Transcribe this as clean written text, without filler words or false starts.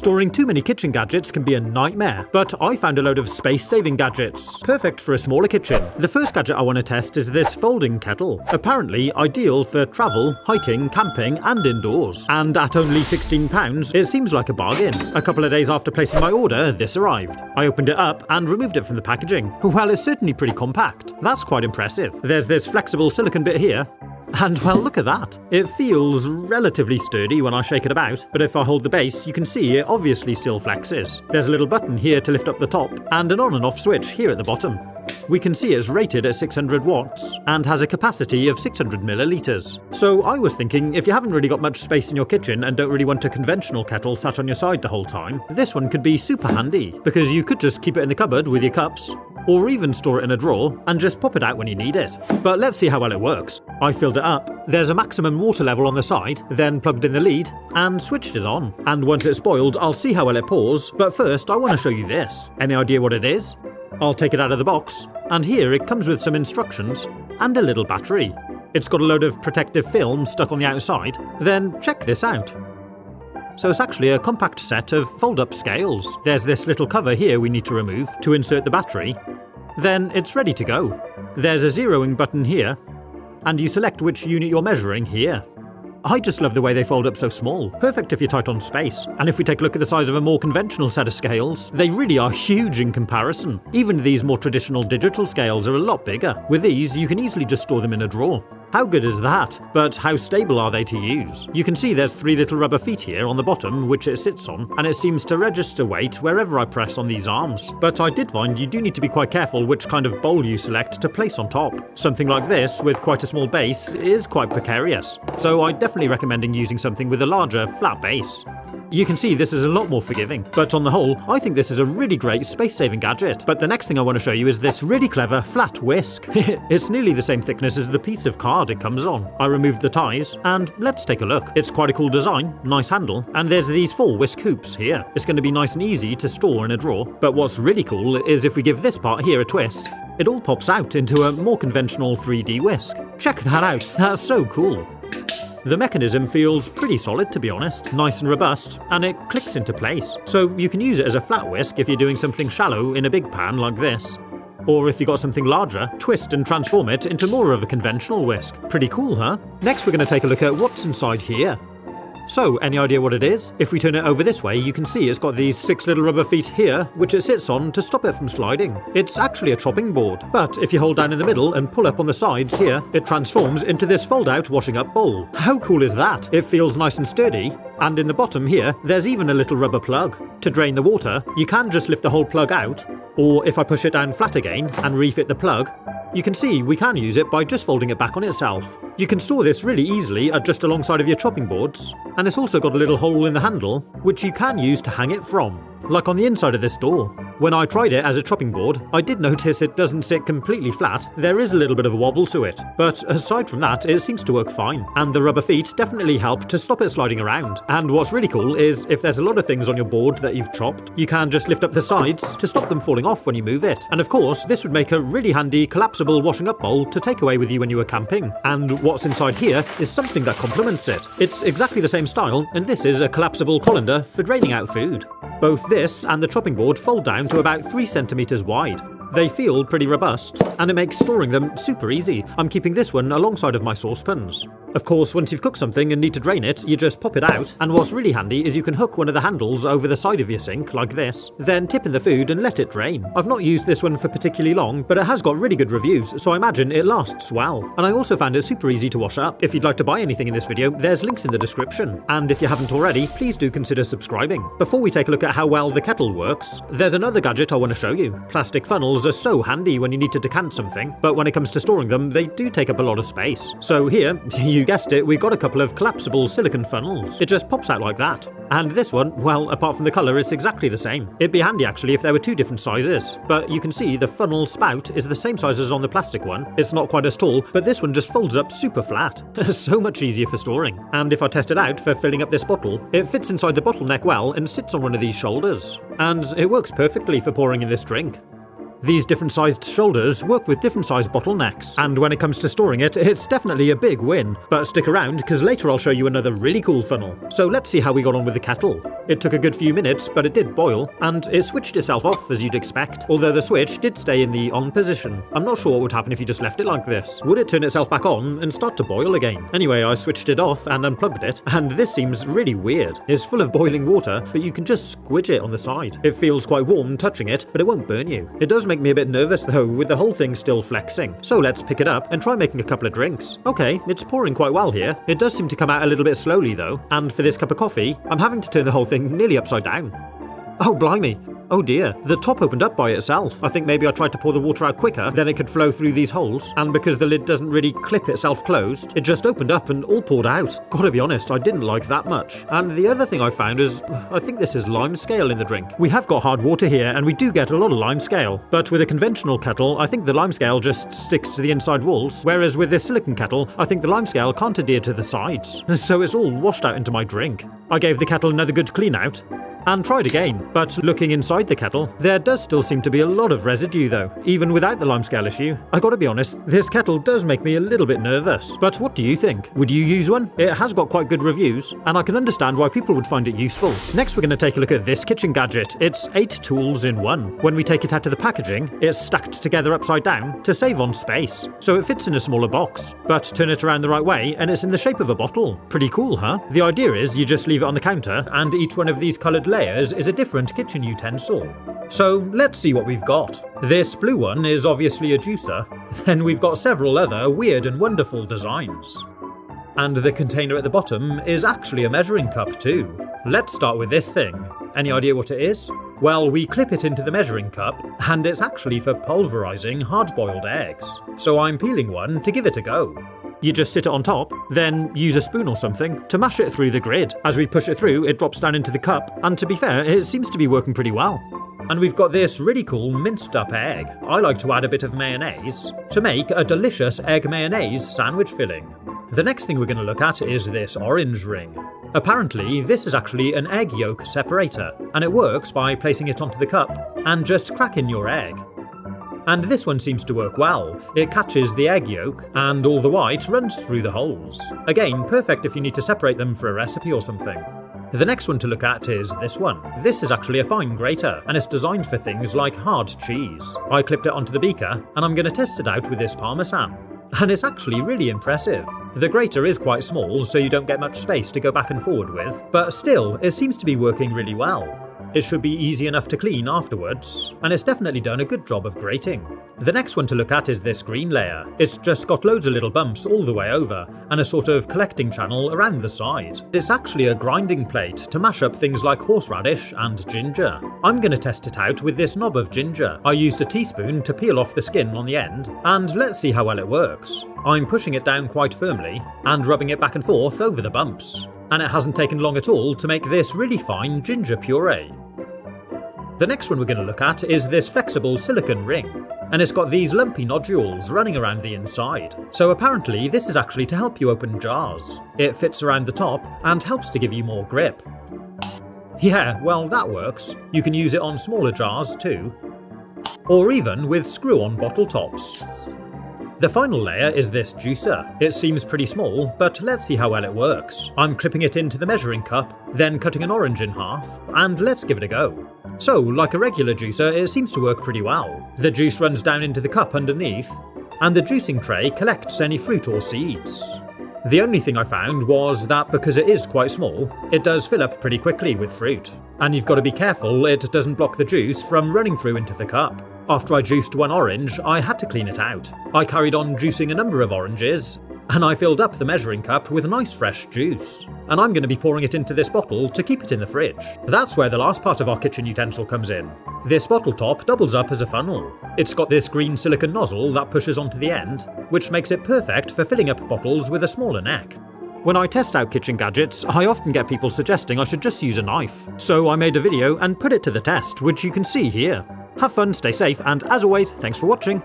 Storing too many kitchen gadgets can be a nightmare, but I found a load of space-saving gadgets, perfect for a smaller kitchen. The first gadget I want to test is this folding kettle, apparently ideal for travel, hiking, camping and indoors. And at only £16, it seems like a bargain. A couple of days after placing my order, this arrived. I opened it up and removed it from the packaging. Well, it's certainly pretty compact. That's quite impressive. There's this flexible silicone bit here. And well, look at that. It feels relatively sturdy when I shake it about, but if I hold the base, you can see it obviously still flexes. There's a little button here to lift up the top, and an on and off switch here at the bottom. We can see it's rated at 600 watts and has a capacity of 600 millilitres. So I was thinking, if you haven't really got much space in your kitchen and don't really want a conventional kettle sat on your side the whole time, this one could be super handy, because you could just keep it in the cupboard with your cups, or even store it in a drawer and just pop it out when you need it. But let's see how well it works. I filled it up, there's a maximum water level on the side, then plugged in the lead and switched it on. And once it's boiled, I'll see how well it pours, but first I want to show you this. Any idea what it is? I'll take it out of the box, and here it comes with some instructions and a little battery. It's got a load of protective film stuck on the outside. Then check this out. So it's actually a compact set of fold-up scales. There's this little cover here we need to remove to insert the battery. Then it's ready to go. There's a zeroing button here, and you select which unit you're measuring here. I just love the way they fold up so small, perfect if you're tight on space. And if we take a look at the size of a more conventional set of scales, they really are huge in comparison. Even these more traditional digital scales are a lot bigger. With these, you can easily just store them in a drawer. How good is that? But how stable are they to use? You can see there's 3 little rubber feet here on the bottom which it sits on, and it seems to register weight wherever I press on these arms. But I did find you do need to be quite careful which kind of bowl you select to place on top. Something like this, with quite a small base, is quite precarious. So I definitely recommend using something with a larger, flat base. You can see this is a lot more forgiving, but on the whole, I think this is a really great space-saving gadget. But the next thing I want to show you is this really clever flat whisk. It's nearly the same thickness as the piece of card it comes on. I removed the ties, and let's take a look. It's quite a cool design, nice handle, and there's these 4 whisk hoops here. It's going to be nice and easy to store in a drawer, but what's really cool is if we give this part here a twist, it all pops out into a more conventional 3D whisk. Check that out, that's so cool. The mechanism feels pretty solid, to be honest, nice and robust, and it clicks into place. So you can use it as a flat whisk if you're doing something shallow in a big pan like this. Or if you've got something larger, twist and transform it into more of a conventional whisk. Pretty cool, huh? Next we're going to take a look at what's inside here. So, any idea what it is? If we turn it over this way, you can see it's got these 6 little rubber feet here, which it sits on to stop it from sliding. It's actually a chopping board, but if you hold down in the middle and pull up on the sides here, it transforms into this fold-out washing-up bowl. How cool is that? It feels nice and sturdy, and in the bottom here, there's even a little rubber plug. To drain the water, you can just lift the whole plug out, or if I push it down flat again and refit the plug, you can see we can use it by just folding it back on itself. You can store this really easily at just alongside of your chopping boards, and it's also got a little hole in the handle, which you can use to hang it from, like on the inside of this door. When I tried it as a chopping board, I did notice it doesn't sit completely flat, there is a little bit of a wobble to it, but aside from that, it seems to work fine, and the rubber feet definitely help to stop it sliding around. And what's really cool is if there's a lot of things on your board that you've chopped, you can just lift up the sides to stop them falling off when you move it. And of course, this would make a really handy collapsible washing up bowl to take away with you when you were camping. And what's inside here is something that complements it. It's exactly the same style, and this is a collapsible colander for draining out food. Both this and the chopping board fold down to about 3 centimeters wide. They feel pretty robust, and it makes storing them super easy. I'm keeping this one alongside of my saucepans. Of course, once you've cooked something and need to drain it, you just pop it out, and what's really handy is you can hook one of the handles over the side of your sink, like this, then tip in the food and let it drain. I've not used this one for particularly long, but it has got really good reviews, so I imagine it lasts well. And I also found it super easy to wash up. If you'd like to buy anything in this video, there's links in the description. And if you haven't already, please do consider subscribing. Before we take a look at how well the kettle works, there's another gadget I want to show you. Plastic funnels are so handy when you need to decant something, but when it comes to storing them, they do take up a lot of space. So here, you guessed it, we've got a couple of collapsible silicone funnels. It just pops out like that. And this one, well, apart from the colour, it's exactly the same. It'd be handy actually if there were 2 different sizes, but you can see the funnel spout is the same size as on the plastic one. It's not quite as tall, but this one just folds up super flat. So much easier for storing. And if I test it out for filling up this bottle, it fits inside the bottleneck well and sits on one of these shoulders. And it works perfectly for pouring in this drink. These different sized shoulders work with different sized bottlenecks, and when it comes to storing it, it's definitely a big win. But stick around, because later I'll show you another really cool funnel. So let's see how we got on with the kettle. It took a good few minutes, but it did boil, and it switched itself off as you'd expect, although the switch did stay in the on position. I'm not sure what would happen if you just left it like this. Would it turn itself back on and start to boil again? Anyway, I switched it off and unplugged it, and this seems really weird. It's full of boiling water, but you can just squidge it on the side. It feels quite warm touching it, but it won't burn you. It does make me a bit nervous though, with the whole thing still flexing. So let's pick it up and try making a couple of drinks. Okay, it's pouring quite well here. It does seem to come out a little bit slowly though, and for this cup of coffee, I'm having to turn the whole thing nearly upside down. Oh blimey. Oh dear, the top opened up by itself. I think maybe I tried to pour the water out quicker, then it could flow through these holes, and because the lid doesn't really clip itself closed, it just opened up and all poured out. Gotta be honest, I didn't like that much. And the other thing I found is, I think this is lime scale in the drink. We have got hard water here, and we do get a lot of lime scale, but with a conventional kettle, I think the lime scale just sticks to the inside walls, whereas with this silicone kettle, I think the lime scale can't adhere to the sides. So it's all washed out into my drink. I gave the kettle another good clean out, and tried again, but looking inside the kettle, there does still seem to be a lot of residue though, even without the limescale issue. I gotta be honest, this kettle does make me a little bit nervous. But what do you think? Would you use one? It has got quite good reviews, and I can understand why people would find it useful. Next we're gonna take a look at this kitchen gadget. It's 8 tools in one. When we take it out of the packaging, it's stacked together upside down to save on space. So it fits in a smaller box, but turn it around the right way and it's in the shape of a bottle. Pretty cool, huh? The idea is you just leave it on the counter, and each one of these coloured layers is a different kitchen utensil. So let's see what we've got. This blue one is obviously a juicer, then we've got several other weird and wonderful designs. And the container at the bottom is actually a measuring cup too. Let's start with this thing. Any idea what it is? Well, we clip it into the measuring cup, and it's actually for pulverizing hard-boiled eggs. So I'm peeling one to give it a go. You just sit it on top, then use a spoon or something to mash it through the grid. As we push it through, it drops down into the cup, and to be fair, it seems to be working pretty well. And we've got this really cool minced up egg. I like to add a bit of mayonnaise to make a delicious egg mayonnaise sandwich filling. The next thing we're going to look at is this orange ring. Apparently, this is actually an egg yolk separator, and it works by placing it onto the cup and just cracking your egg. And this one seems to work well. It catches the egg yolk, and all the white runs through the holes. Again, perfect if you need to separate them for a recipe or something. The next one to look at is this one. This is actually a fine grater, and it's designed for things like hard cheese. I clipped it onto the beaker, and I'm going to test it out with this parmesan. And it's actually really impressive. The grater is quite small, so you don't get much space to go back and forward with, but still, it seems to be working really well. It should be easy enough to clean afterwards, and it's definitely done a good job of grating. The next one to look at is this green layer. It's just got loads of little bumps all the way over, and a sort of collecting channel around the side. It's actually a grinding plate to mash up things like horseradish and ginger. I'm going to test it out with this knob of ginger. I used a teaspoon to peel off the skin on the end, and let's see how well it works. I'm pushing it down quite firmly, and rubbing it back and forth over the bumps. And it hasn't taken long at all to make this really fine ginger puree. The next one we're going to look at is this flexible silicone ring, and it's got these lumpy nodules running around the inside. So apparently this is actually to help you open jars. It fits around the top and helps to give you more grip. Yeah, well that works. You can use it on smaller jars too, or even with screw-on bottle tops. The final layer is this juicer. It seems pretty small, but let's see how well it works. I'm clipping it into the measuring cup, then cutting an orange in half, and let's give it a go. So, like a regular juicer, it seems to work pretty well. The juice runs down into the cup underneath, and the juicing tray collects any fruit or seeds. The only thing I found was that because it is quite small, it does fill up pretty quickly with fruit. And you've got to be careful it doesn't block the juice from running through into the cup. After I juiced one orange, I had to clean it out. I carried on juicing a number of oranges, and I filled up the measuring cup with nice fresh juice. And I'm going to be pouring it into this bottle to keep it in the fridge. That's where the last part of our kitchen utensil comes in. This bottle top doubles up as a funnel. It's got this green silicone nozzle that pushes onto the end, which makes it perfect for filling up bottles with a smaller neck. When I test out kitchen gadgets, I often get people suggesting I should just use a knife. So I made a video and put it to the test, which you can see here. Have fun, stay safe, and as always, thanks for watching.